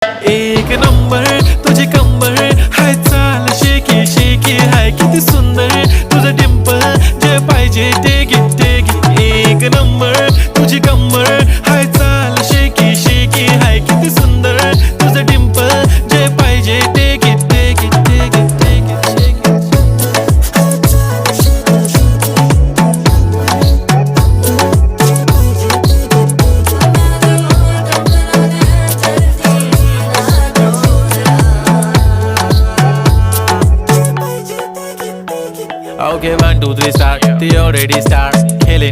एक नंबर तुझी कंबर हाय, चाल शेकी शेकी हाय, किती सुंदर तुझं डिंपल, जे पाहिजे ते घे ते घे. एक नंबर तुझी कंबर हाय, चाल शेकी शेकी हाय, किती सुंदर तुझं डिंपल, जे पाहिजे ते घे ते घे ते घे ते घे ते घे. Okay, 1, 2, 3 start. The already start. खेले